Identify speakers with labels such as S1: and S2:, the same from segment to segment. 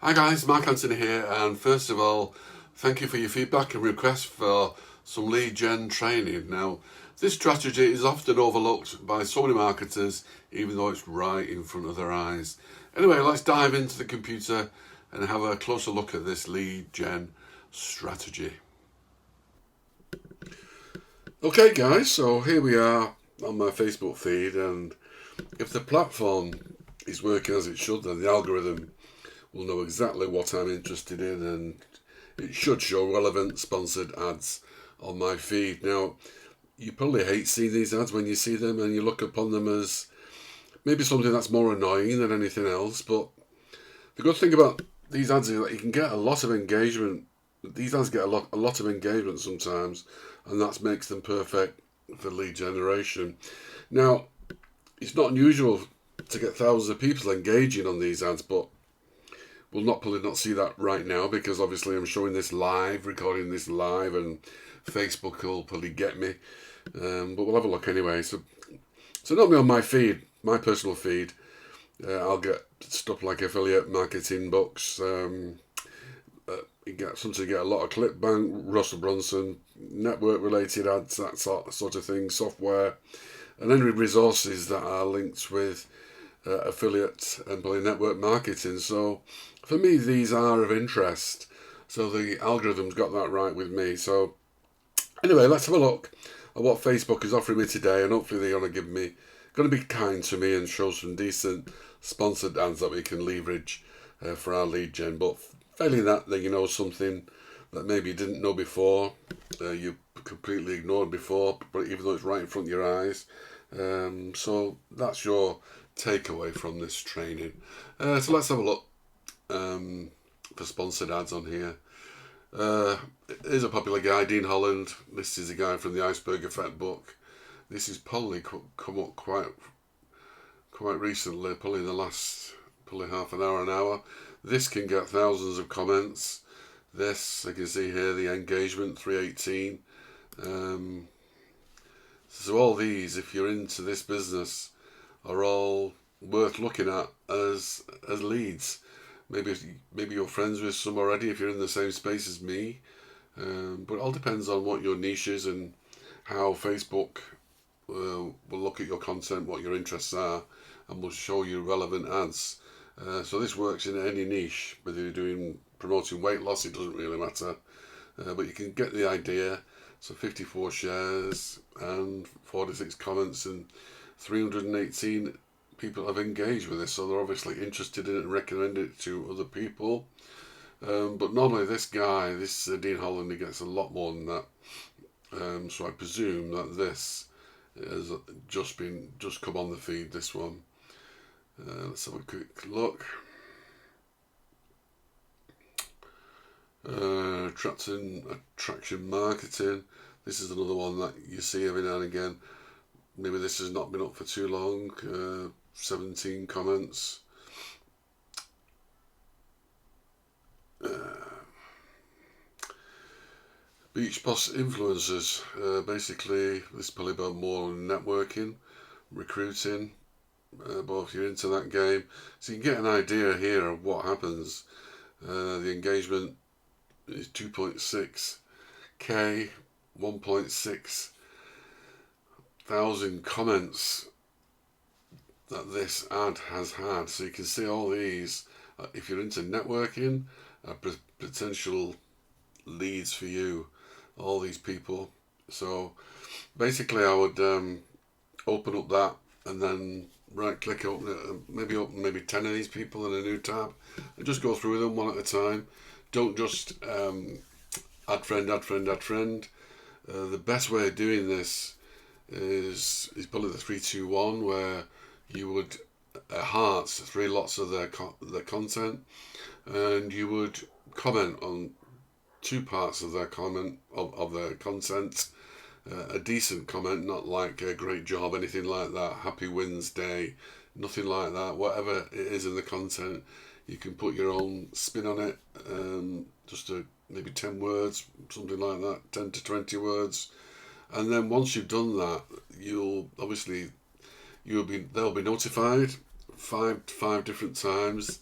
S1: Hi guys, Mark Anthony here, and first of all, thank you for your feedback and requests for some lead gen training. Now, this strategy is often overlooked by so many marketers, even though it's right in front of their eyes. Anyway, let's dive into the computer and have a closer look at this lead gen strategy. Okay guys, so here we are on my Facebook feed, and if the platform is working as it should, then the algorithm will know exactly what I'm interested in, and it should show relevant sponsored ads on my feed. Now, you probably hate seeing these ads when you see them, and you look upon them as maybe something that's more annoying than anything else. But the good thing about these ads is that you can get a lot of engagement. These ads get a lot of engagement sometimes, and that makes them perfect for lead generation. Now, it's not unusual to get thousands of people engaging on these ads, but we'll probably not see that right now because obviously I'm showing this live, recording this live, and Facebook will probably get me. But we'll have a look anyway. So normally on my feed, my personal feed, I'll get stuff like affiliate marketing books. Sometimes you get a lot of ClickBank, Russell Brunson, network related ads, that sort of thing, software, and any resources that are linked with affiliate and probably network marketing. So for me, these are of interest. So the algorithm's got that right with me. So anyway, let's have a look at what Facebook is offering me today, and hopefully they're going to be kind to me and show some decent sponsored ads that we can leverage for our lead gen. But failing that, then you know something that maybe you didn't know before, you completely ignored before, but even though it's right in front of your eyes. So that's your takeaway from this training. So let's have a look for sponsored ads on here. Here's a popular guy, Dean Holland. This is a guy from the Iceberg Effect book. This has probably come up quite recently, probably in the last half an hour. This can get thousands of comments. This, I can see here, the engagement 318. So all these, if you're into this business, are all worth looking at as leads. Maybe you're friends with some already if you're in the same space as me. But it all depends on what your niche is and how Facebook will look at your content, what your interests are, and will show you relevant ads. So this works in any niche, whether you're promoting weight loss, it doesn't really matter. But you can get the idea. So 54 shares and 46 comments and 318 people have engaged with this, so they're obviously interested in it and recommend it to other people. But normally this guy, Dean Holland, he gets a lot more than that. So I presume that this has just come on the feed, this one. Let's have a quick look. Attraction marketing. This is another one that you see every now and again. Maybe this has not been up for too long. 17 comments. Beach Boss influencers. Basically, this is probably about more networking, recruiting. But if you're into that game, so you can get an idea here of what happens. The engagement is 2.6k, 1.6 thousand comments that this ad has had. So you can see all these. If you're into networking, potential leads for you, all these people. So basically, I would open up that and then right click, open it, open maybe 10 of these people in a new tab, and just go through them one at a time. Don't just add friend. The best way of doing this is probably the 3-2-1, where you would heart 3 lots of their content, and you would comment on 2 parts of their comment of their content. A decent comment, not like a great job, anything like that, happy Wednesday, nothing like that. Whatever it is in the content, you can put your own spin on it. Just maybe 10 words, something like that, 10 to 20 words. And then once you've done that, they'll be notified five different times.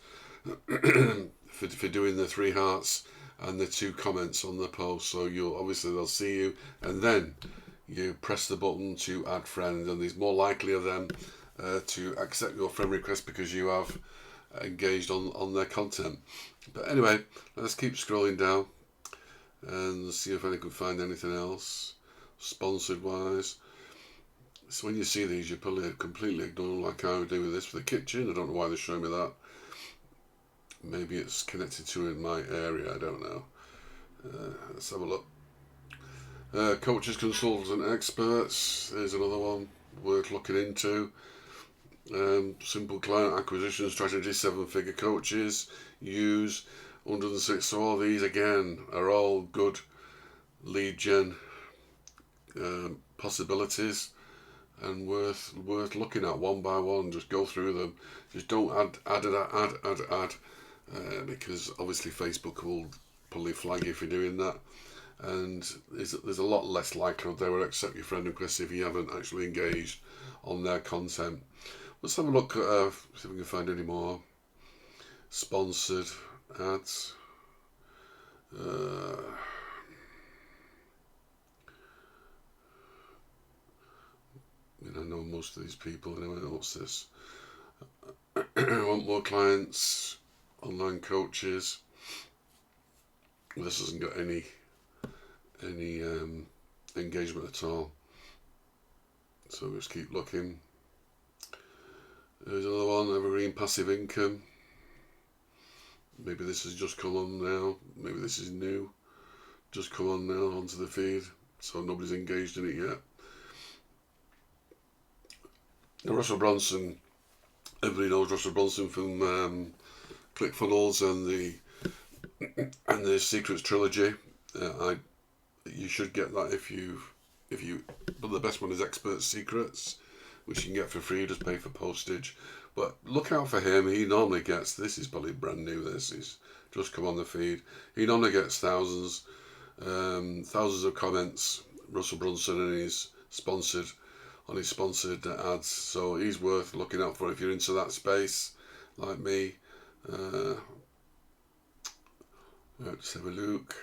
S1: for doing the 3 hearts and the 2 comments on the post. So they'll see you, and then you press the button to add friend, and there's more likely of them to accept your friend request because you have engaged on their content. But anyway, let's keep scrolling down and see if I can find anything else sponsored wise. So when you see these, you probably completely ignore them, like I would do with this for the kitchen. I don't know why they're showing me that. Maybe it's connected to in my area, I don't know. Let's have a look. Coaches, consultants and experts. There's another one worth looking into. Simple client acquisition strategy, 7-figure coaches use 106. So all these again are all good lead gen possibilities and worth looking at one by one. Just go through them. Just don't add, because obviously Facebook will probably flag you for doing that. And there's a lot less likelihood they will accept your friend request if you haven't actually engaged on their content. Let's have a look at see if we can find any more sponsored ads. I know most of these people anyway. What's this? I want more clients, online coaches. This hasn't got any engagement at all, so we'll just keep looking. There's another one, evergreen passive income. Maybe this has just come on now, maybe this is new, just come on now onto the feed, so nobody's engaged in it yet. Now, Russell Brunson, everybody knows Russell Brunson from ClickFunnels and the Secrets trilogy. You should get that if you. But the best one is Expert Secrets, which you can get for free. Just pay for postage. But look out for him. He normally gets. This is probably brand new. This is just come on the feed. He normally gets thousands of comments. Russell Brunson, and he's sponsored on his sponsored ads. So he's worth looking out for if you're into that space, like me. Let's have a look.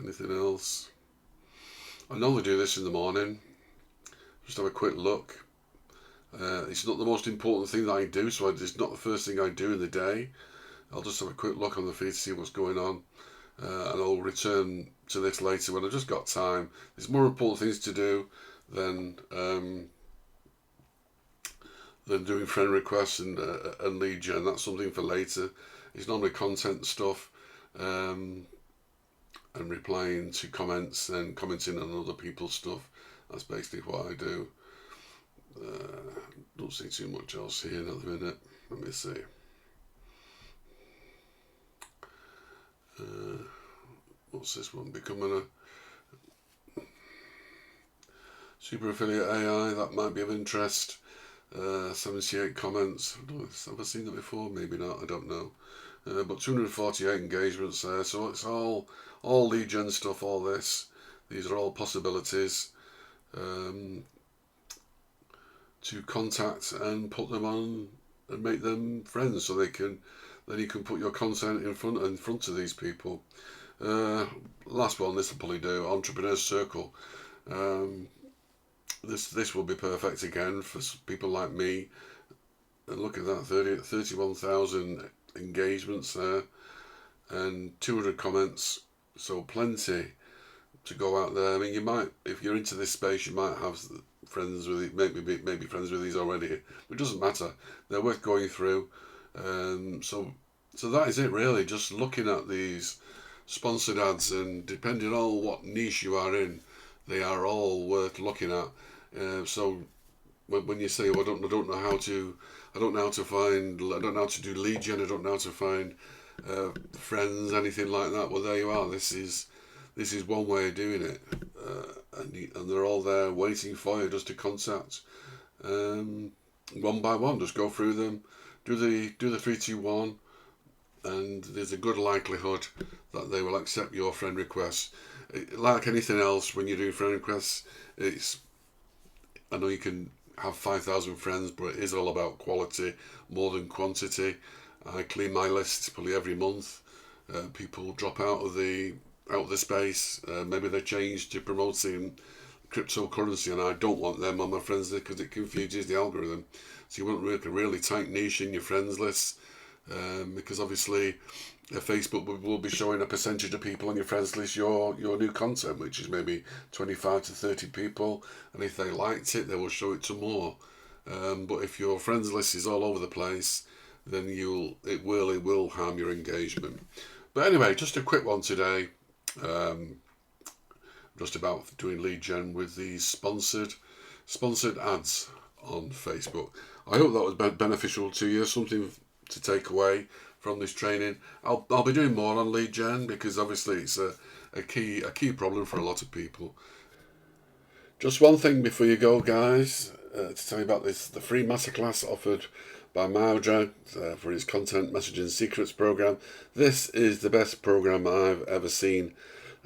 S1: Anything else? I normally do this in the morning. Just have a quick look. It's not the most important thing that I do, so it's not the first thing I do in the day. I'll just have a quick look on the feed to see what's going on, and I'll return to this later when I've just got time. There's more important things to do than doing friend requests and lead gen. That's something for later. It's normally content stuff. And replying to comments and commenting on other people's stuff. That's basically what I do. Don't see too much else here at the minute. Let me see. What's this one? Becoming a super affiliate AI. That might be of interest. 78 comments. Have I seen that before? Maybe not. I don't know. But 248 engagements there. So it's all lead gen stuff. All this. These are all possibilities to contact and put them on and make them friends, so then you can put your content in front of these people. Last one, this will probably do. Entrepreneur Circle. This will be perfect again for people like me. And look at that, 31,000 engagements there, and 200 comments. So plenty to go out there. I mean, you might, if you're into this space, you might have friends with it, maybe friends with these already. But it doesn't matter. They're worth going through. So that is it really. Just looking at these sponsored ads, and depending on what niche you are in, they are all worth looking at. So when you say, well, I don't know how to do lead gen, I don't know how to find friends, anything like that. Well, there you are. This is one way of doing it, and they're all there waiting for you just to contact. One by one, just go through them, do the 3, 2, 1, and there's a good likelihood that they will accept your friend request. Like anything else, when you do friend requests, I know you can have 5,000 friends, but it is all about quality more than quantity. I clean my list probably every month, People drop out of the space. Maybe they change to promoting cryptocurrency, and I don't want them on my friends list because it confuses the algorithm. So you want to make a really tight niche in your friends list, because obviously Facebook will be showing a percentage of people on your friends list your new content, which is maybe 25 to 30 people, and if they liked it, they will show it to more. But if your friends list is all over the place, then it will harm your engagement. But anyway, just a quick one today. Just about doing lead gen with these sponsored ads on Facebook. I hope that was beneficial to you, something to take away from this training. I'll be doing more on lead gen because obviously it's a key problem for a lot of people. Just one thing before you go, guys, to tell you about the free masterclass offered by Maudra for his content messaging secrets program. This is the best program I've ever seen,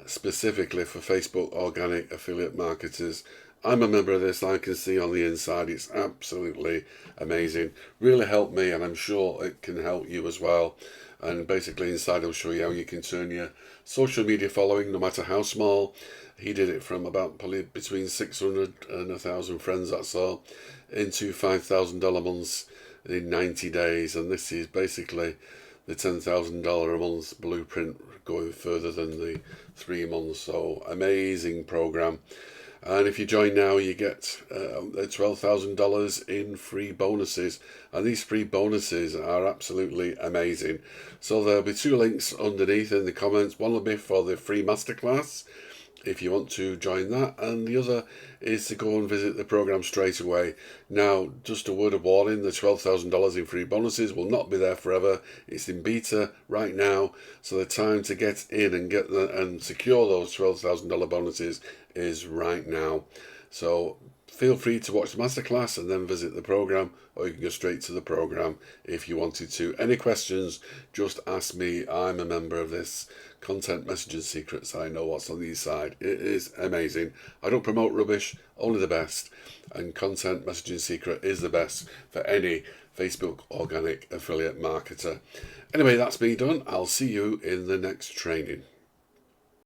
S1: specifically for Facebook organic affiliate marketers. I'm a member of this. I can see on the inside it's absolutely amazing. Really helped me, and I'm sure it can help you as well. And basically inside it'll show you how you can turn your social media following, no matter how small. He did it from about probably between 600 and 1,000 friends, that's all, into $5,000 months in 90 days. And this is basically the $10,000 a month blueprint, going further than the 3 months. So amazing program. And if you join now, you get $12,000 in free bonuses. And these free bonuses are absolutely amazing. So there'll be 2 links underneath in the comments. One will be for the free masterclass, if you want to join that, and the other is to go and visit the program straight away. Now, just a word of warning, the $12,000 in free bonuses will not be there forever. It's in beta right now, so the time to get in and secure those $12,000 bonuses is right now. So feel free to watch the masterclass and then visit the program, or you can go straight to the program if you wanted to. Any questions, just ask me. I'm a member of this content messaging secrets. I know what's on the inside. It is amazing. I don't promote rubbish, only the best, and content messaging secret is the best for any Facebook organic affiliate marketer. Anyway, that's me done. I'll see you in the next training.